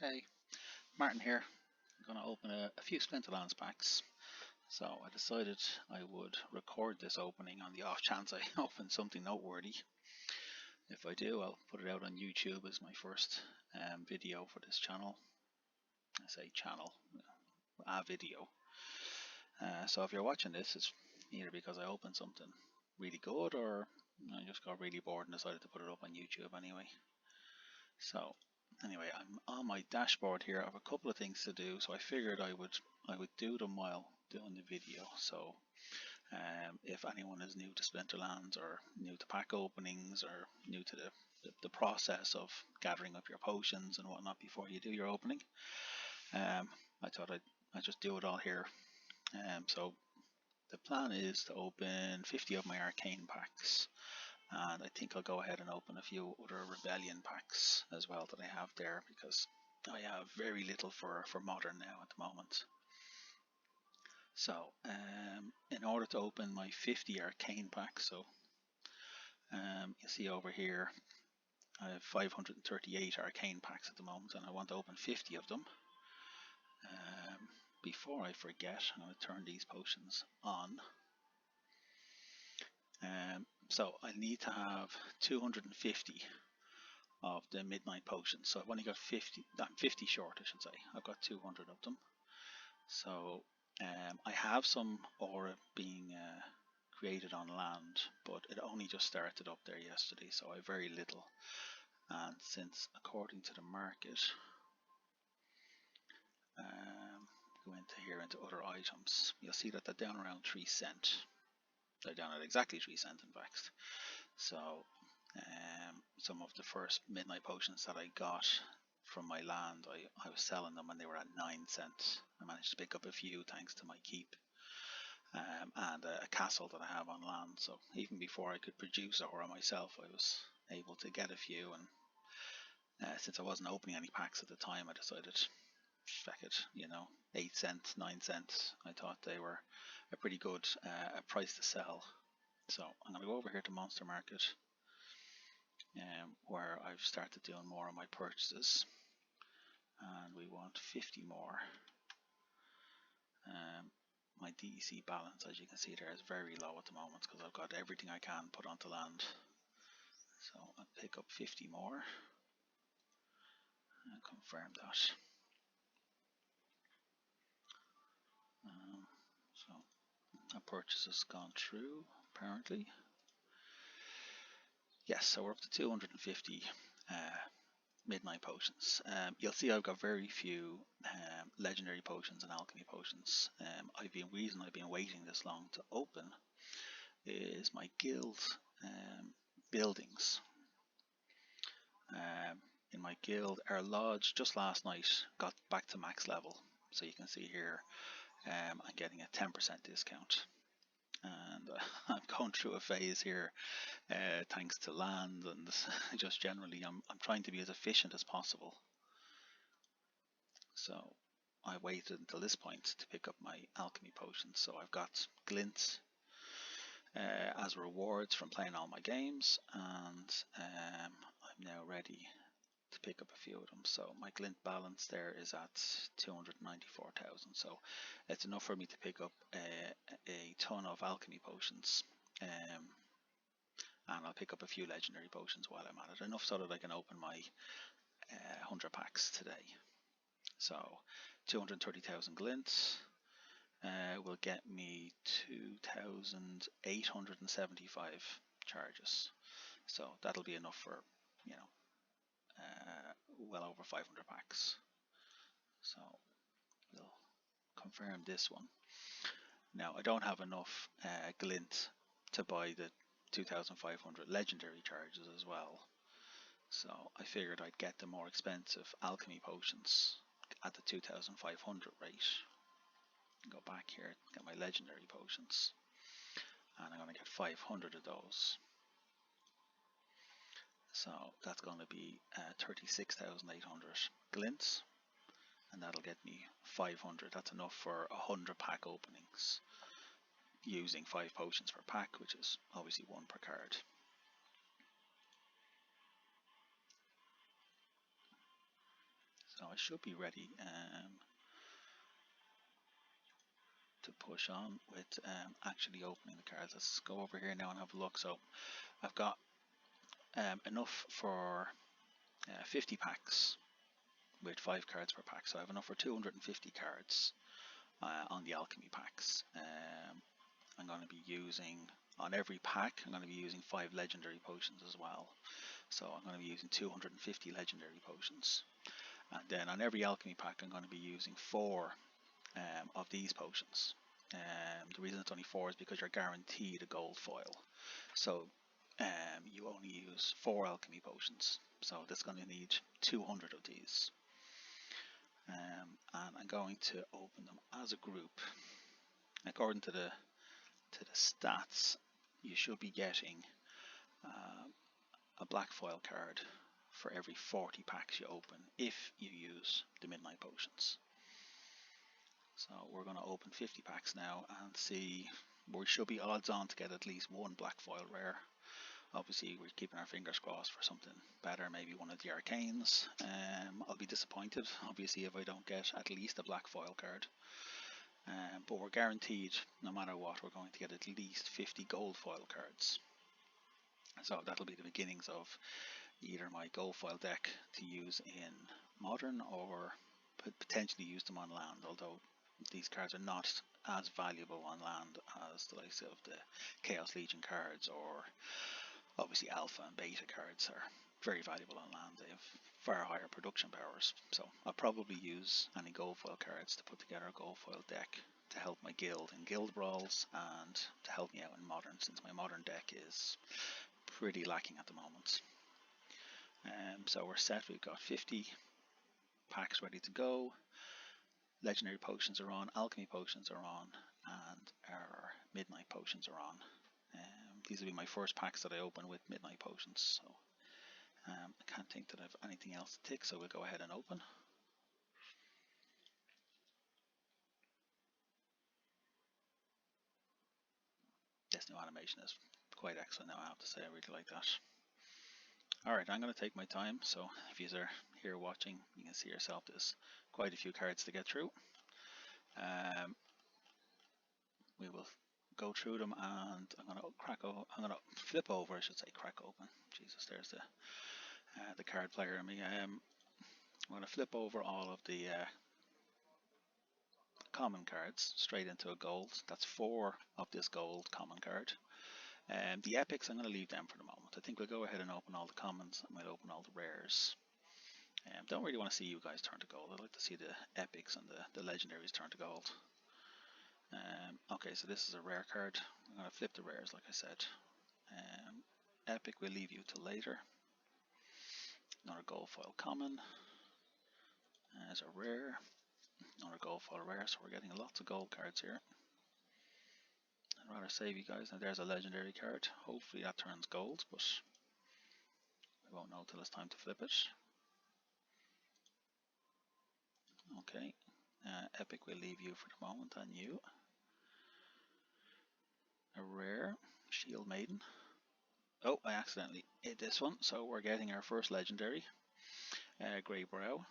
Hey, Martin here. I'm going to open a few Splinterlands packs. So I decided I would record this opening on the off chance I open something noteworthy. If I do, I'll put it out on YouTube as my first video for this channel. I say channel, a video. So if you're watching this, it's either because I opened something really good or I just got really bored and decided to put it up on YouTube anyway. So anyway, I'm on my dashboard here. I have a couple of things to do, so I figured I would do them while doing the video. So if anyone is new to Splinterlands or new to pack openings or new to the process of gathering up your potions and whatnot before you do your opening, I thought I'd just do it all here. So the plan is to open 50 of my Arcane packs. And I think I'll go ahead and open a few other Rebellion packs as well that I have there, because I have very little for Modern now at the moment. So in order to open my 50 Arcane packs, so you see over here I have 538 Arcane packs at the moment, and I want to open 50 of them. Before I forget, I'm going to turn these potions on. So I need to have 250 of the midnight potions. So I've only got 50, I'm 50 short, I should say. I've got 200 of them. So I have some aura being created on land, but it only just started up there yesterday, so I have very little. And since according to the market, go into here into other items, you'll see that they're down around 3 cents. They're down at exactly 3 cents in fact. So some of the first midnight potions that I got from my land, I was selling them and they were at 9 cents. I managed to pick up a few thanks to my keep and a castle that I have on land. So even before I could produce aura myself, I was able to get a few. And since I wasn't opening any packs at the time, I decided, feck it, 8 cents, 9 cents. I thought they were a pretty good price to sell. So I'm going to go over here to Monster Market, where I've started doing more of my purchases, and we want 50 more. My DEC balance, as you can see there, is very low at the moment because I've got everything I can put onto land. So I'll pick up 50 more and confirm that. So that purchase has gone through apparently. Yes, so we're up to 250 midnight potions. You'll see I've got very few legendary potions and alchemy potions. Reason I've been waiting this long to open is my guild buildings. In my guild, our lodge just last night got back to max level. So you can see here I'm getting a 10% discount. And I'm going through a phase here thanks to land and just generally I'm trying to be as efficient as possible. So I waited until this point to pick up my alchemy potions. So I've got glints as rewards from playing all my games, and I'm now ready to pick up a few of them. So my glint balance there is at 294,000, so it's enough for me to pick up a ton of alchemy potions, and I'll pick up a few legendary potions while I'm at it, enough so that I can open my 100 packs today. So 230,000 glints will get me 2,875 charges, so that'll be enough for well over 500 packs. So we'll confirm this one. Now I don't have enough glint to buy the 2,500 legendary charges as well, so I figured I'd get the more expensive alchemy potions at the 2,500 rate. Go back here, get my legendary potions, and I'm going to get 500 of those. So that's going to be 36,800 glints, and that'll get me 500. That's enough for 100 pack openings, using 5 potions per pack, which is obviously 1 per card. So I should be ready to push on with actually opening the cards. Let's go over here now and have a look. So I've got enough for 50 packs with 5 cards per pack. So I have enough for 250 cards on the Alchemy packs. I'm going to be using, on every pack, I'm going to be using 5 legendary potions as well. So I'm going to be using 250 legendary potions. And then on every Alchemy pack, I'm going to be using 4 of these potions. The reason it's only 4 is because you're guaranteed a gold foil. So you only use 4 Alchemy potions. So that's going to need 200 of these. And I'm going to open them as a group. According to the stats, you should be getting a black foil card for every 40 packs you open if you use the midnight potions. So we're going to open 50 packs now and see. We should be odds on to get at least 1 black foil rare. Obviously we're keeping our fingers crossed for something better, maybe one of the Arcanes. I'll be disappointed obviously if I don't get at least a black foil card. But we're guaranteed, no matter what, we're going to get at least 50 gold foil cards. So that'll be the beginnings of either my gold foil deck to use in modern, or potentially use them on land, although these cards are not as valuable on land as the likes of the Chaos Legion cards, or obviously Alpha and Beta cards are very valuable on land. They have far higher production powers. So I'll probably use any gold foil cards to put together a gold foil deck to help my guild in guild brawls and to help me out in modern, since my modern deck is pretty lacking at the moment. So we're set. We've got 50 packs ready to go. Legendary potions are on, alchemy potions are on, and our midnight potions are on. These will be my first packs that I open with midnight potions, so I can't think that I have anything else to tick, so we'll go ahead and open. This new animation is quite excellent now, I have to say. I really like that. Alright, I'm going to take my time, so if you are here watching, you can see yourself there's quite a few cards to get through. We will go through them, and I'm going to flip over, I should say, crack open. Jesus, there's the card player in me. I'm going to flip over all of the common cards straight into a gold. That's 4 of this gold common card. The epics, I'm going to leave them for the moment. I think we'll go ahead and open all the commons, and we'll open all the rares. Don't really want to see you guys turn to gold. I'd like to see the epics and the legendaries turn to gold. Okay, so this is a rare card. I'm going to flip the rares, like I said. Epic we'll leave you till later. Another gold foil common. There's a rare. Another gold foil rare, so we're getting lots of gold cards here. I'd rather save you guys. Now there's a legendary card. Hopefully that turns gold, but we won't know till it's time to flip it. Okay, epic we'll leave you for the moment, and you. A rare, Shield Maiden. Oh, I accidentally hit this one, so we're getting our first legendary. Grey Brow.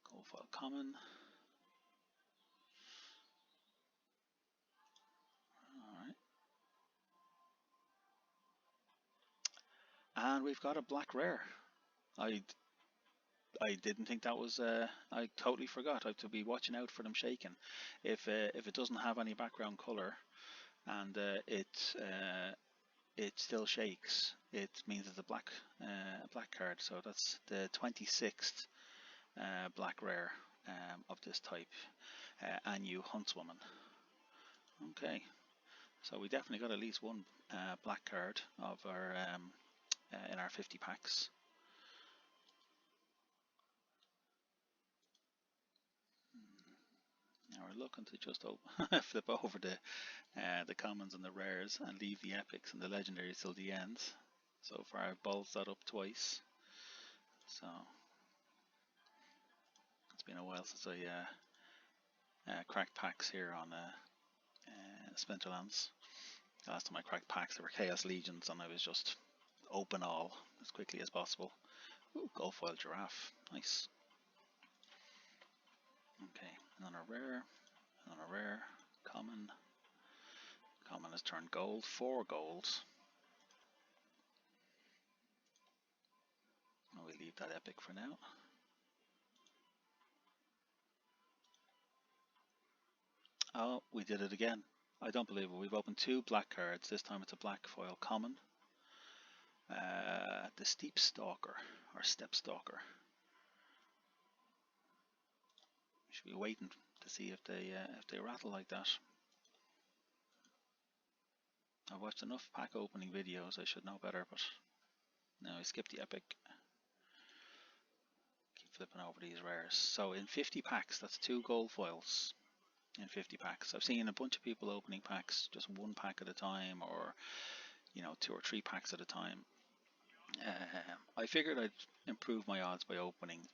Gold foil common. Alright. And we've got a black rare. I didn't think that was. I totally forgot. I have to be watching out for them shaking. If it doesn't have any background color and it still shakes, it means it's a black card. So that's the 26th black rare of this type, Anu Huntswoman. Okay, so we definitely got at least 1 black card of our in our 50 packs. Now we're looking to just flip over the commons and the rares and leave the epics and the legendaries till the end. So far I've bolted that up twice. So it's been a while since I cracked packs here on Splinterlands. The last time I cracked packs, there were Chaos Legions, and I was just open all as quickly as possible. Ooh, gold foil giraffe. Nice. Okay, another rare. Another rare. Common. Common has turned gold. 4 gold. We leave that epic for now. Oh, we did it again. I don't believe it. We've opened 2 black cards. This time it's a black foil common. The Steep Stalker, or Step Stalker. We should be waiting to see if they rattle like that. I've watched enough pack opening videos, I should know better, but no, I skipped the epic. Keep flipping over these rares. So in 50 packs, that's 2 gold foils in 50 packs. I've seen a bunch of people opening packs just 1 pack at a time, or 2 or 3 packs at a time. I figured I'd improve my odds by opening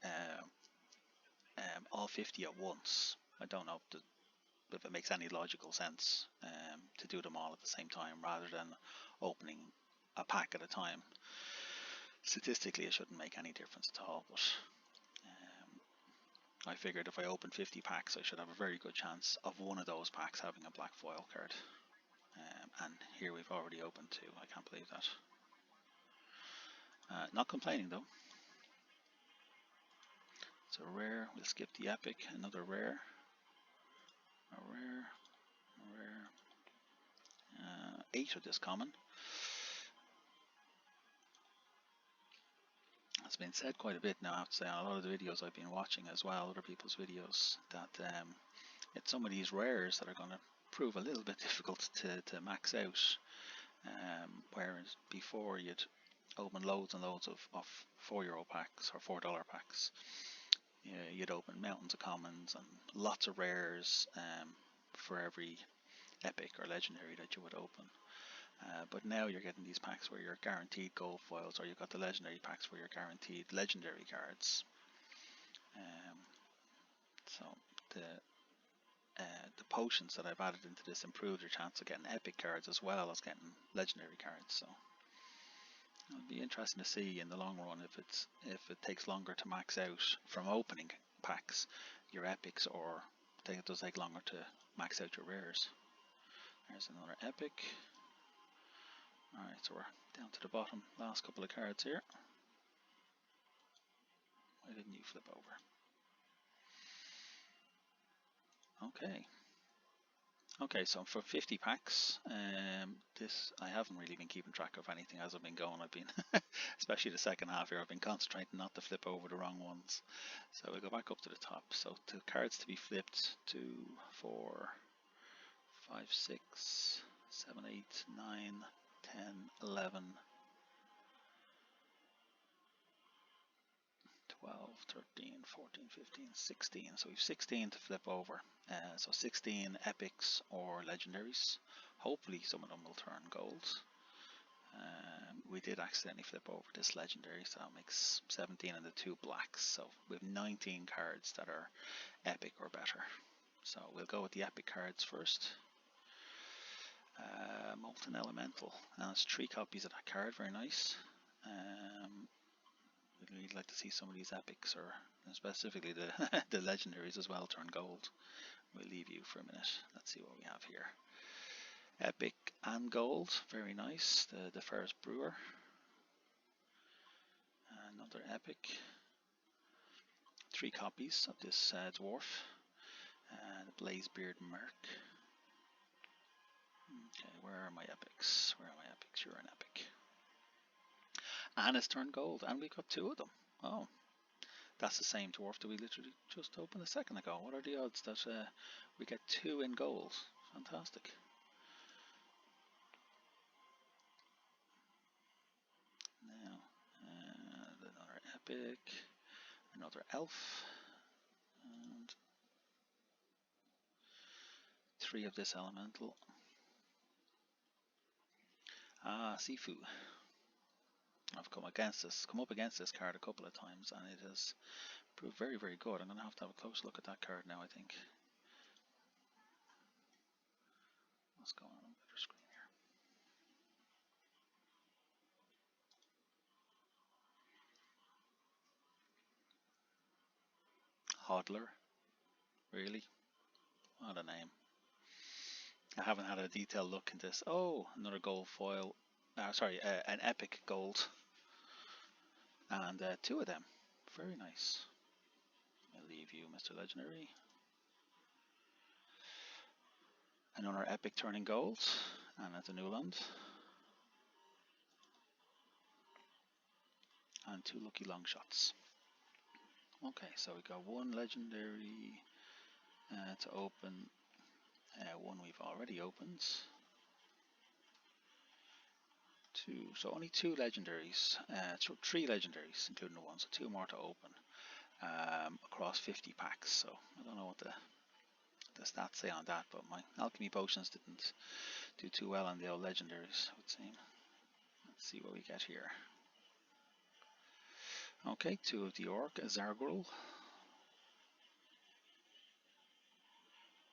all 50 at once. I don't know if it makes any logical sense to do them all at the same time rather than opening a pack at a time. Statistically, it shouldn't make any difference at all, but I figured if I open 50 packs, I should have a very good chance of one of those packs having a black foil card. And here we've already opened 2. I can't believe that. Not complaining though. It's a rare. We'll skip the epic. Another rare. A rare. A rare. 8 of this common. It's been said quite a bit now, I have to say, on a lot of the videos I've been watching as well, other people's videos, that it's some of these rares that are going to prove a little bit difficult to max out. Whereas before you'd open loads and loads of €4 packs or $4 packs. You'd open mountains of commons and lots of rares for every epic or legendary that you would open. But now you're getting these packs where you're guaranteed gold foils, or you've got the legendary packs where you're guaranteed legendary cards. So the potions that I've added into this improve your chance of getting epic cards as well as getting legendary cards. So it'll be interesting to see in the long run if it takes longer to max out from opening packs your epics, or it does take longer to max out your rares. There's another epic. Alright, so we're down to the bottom, last couple of cards here. Why didn't you flip over? Okay, so for 50 packs, this I haven't really been keeping track of anything as I've been going. I've been, especially the second half here, I've been concentrating not to flip over the wrong ones. So we'll go back up to the top. So the cards to be flipped: 2, 4, 5, 6, 7, 8, 9, 10, 11, 12, 13, 14, 15, 16. So we've 16 to flip over. So 16 epics or legendaries. Hopefully some of them will turn gold. We did accidentally flip over this legendary, so that makes 17 and the 2 blacks. So we have 19 cards that are epic or better. So we'll go with the epic cards first. Molten Elemental. And it's 3 copies of that card, very nice. We'd like to see some of these epics, or specifically the the legendaries as well, turn gold. We'll leave you for a minute. Let's see what we have here. Epic and gold, very nice. The Ferris Brewer. Another epic. 3 copies of this dwarf. The Blazebeard Merc. Okay, where are my epics? Where are my epics? You're an epic. And it's turned gold, and we got 2 of them. Oh, that's the same dwarf that we literally just opened a second ago. What are the odds that we get 2 in gold? Fantastic. Now, another epic, another elf, and 3 of this elemental. Sifu. I've come up against this card a couple of times, and it has proved very, very good. I'm going to have a close look at that card now, I think. What's going on with the screen here? Hodler, really? What a name. I haven't had a detailed look into this. Oh, another gold foil. Sorry, an epic gold. And two of them. Very nice. I'll leave you, Mr. Legendary. Another epic turning gold. And at the Newland. And two lucky long shots. Okay, so we got one legendary to open. One we've already opened. Two, so only two legendaries. So three legendaries, including the one, so two more to open. Across 50 packs. So I don't know what the stats say on that, but my alchemy potions didn't do too well on the old legendaries, it would seem. Let's see what we get here. Okay, two of the Orc, a Zargul.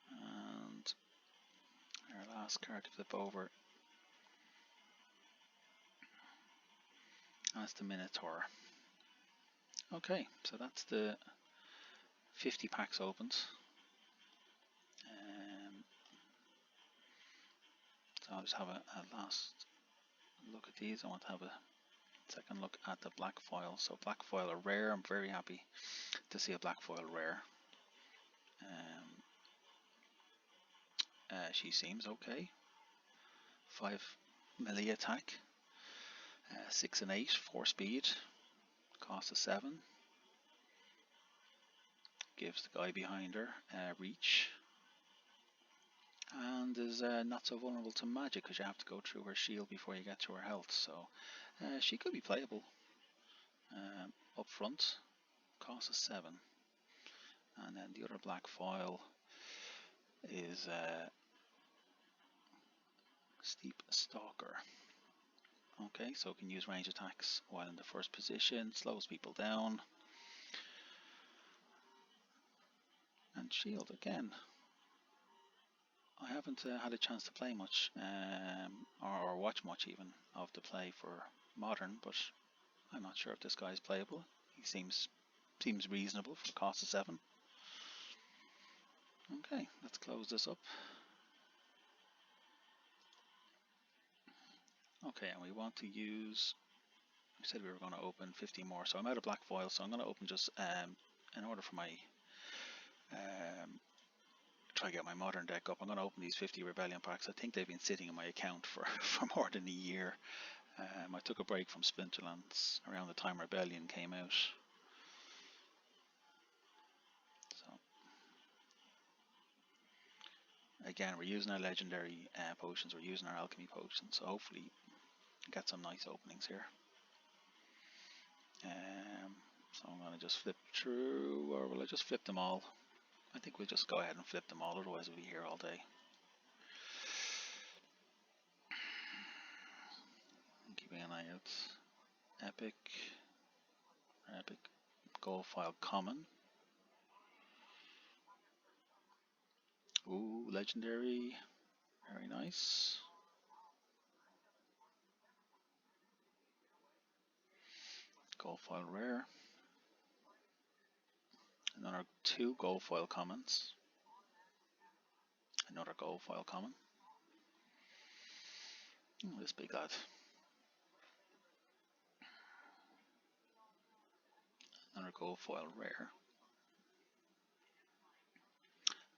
And our last card to flip over. That's the Minotaur. Okay, so that's the 50 packs opened. So I'll just have a last look at these. I want to have a second look at the black foil. So black foil are rare. I'm very happy to see a black foil rare. She seems okay. 5 melee attack, 6 and 8, 4 speed, cost of 7. Gives the guy behind her reach. And is not so vulnerable to magic because you have to go through her shield before you get to her health. So she could be playable up front. Cost of 7. And then the other black foil is Steep Stalker. Okay, so it can use range attacks while in the first position, slows people down. And shield again. I haven't had a chance to play much, or watch much even, of the play for Modern, but I'm not sure if this guy is playable. He seems reasonable for the cost of 7. Okay, let's close this up. Okay, and we want to use, we said we were going to open 50 more, so I'm out of black foil, so I'm going to open just, in order for my, try to get my Modern deck up, I'm going to open these 50 Rebellion packs. I think they've been sitting in my account for more than a year. I took a break from Splinterlands around the time Rebellion came out. So again, we're using our legendary potions, we're using our alchemy potions, so hopefully get some nice openings here. So I'm going to just flip through, or will I just flip them all? I think we'll just go ahead and flip them all, otherwise we'll be here all day. Keeping an eye out. Epic gold file common. Ooh, legendary, very nice. Gold foil rare. Another 2 gold foil commons. Another gold foil common. Oh, this big lad. Another gold foil rare.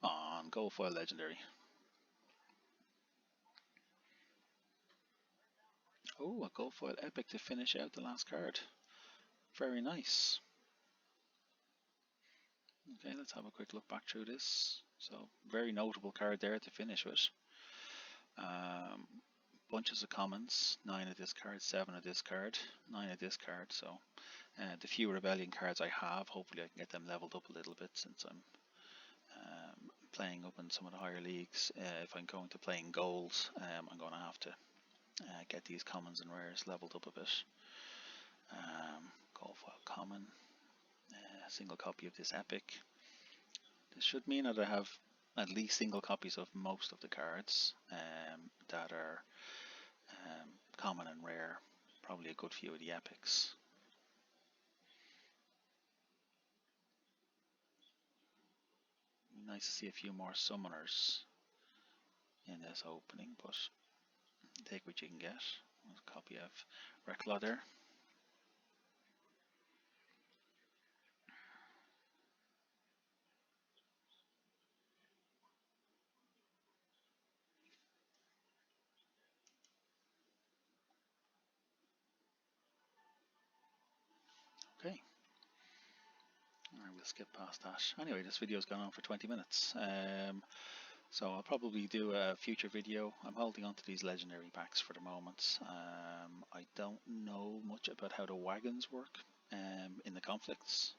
On gold foil legendary. Oh, a gold foil epic to finish out the last card. Very nice. Okay, let's have a quick look back through this. So, very notable card there to finish with. Bunches of commons, 9 of this card, 7 of this card, 9 of this card. So, the few Rebellion cards I have, hopefully I can get them leveled up a little bit since I'm playing up in some of the higher leagues. If I'm going to play in gold, I'm going to have to get these commons and rares leveled up a bit. Gold foil common, single copy of this epic. This should mean that I have at least single copies of most of the cards that are common and rare. Probably a good few of the epics. Nice to see a few more summoners in this opening, but take what you can get. A copy of Reclaw there. Okay. Alright, we'll skip past that. Anyway, this video's gone on for 20 minutes. So I'll probably do a future video. I'm holding on to these legendary packs for the moment. I don't know much about how the wagons work in the conflicts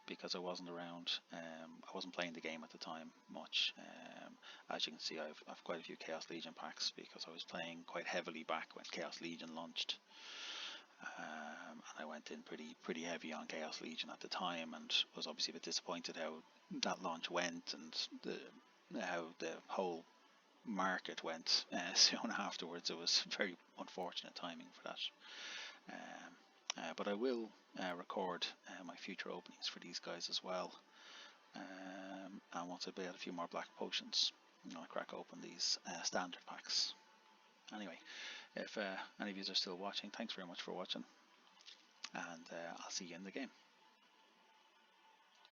because I wasn't around. I wasn't playing the game at the time much. As you can see, I've quite a few Chaos Legion packs because I was playing quite heavily back when Chaos Legion launched. And I went in pretty heavy on Chaos Legion at the time, and was obviously a bit disappointed how that launch went and how the whole market went soon afterwards. It was very unfortunate timing for that. But I will record my future openings for these guys as well. And once I've got a few more black potions, I'll crack open these standard packs. Anyway, if any of you are still watching, thanks very much for watching, and I'll see you in the game.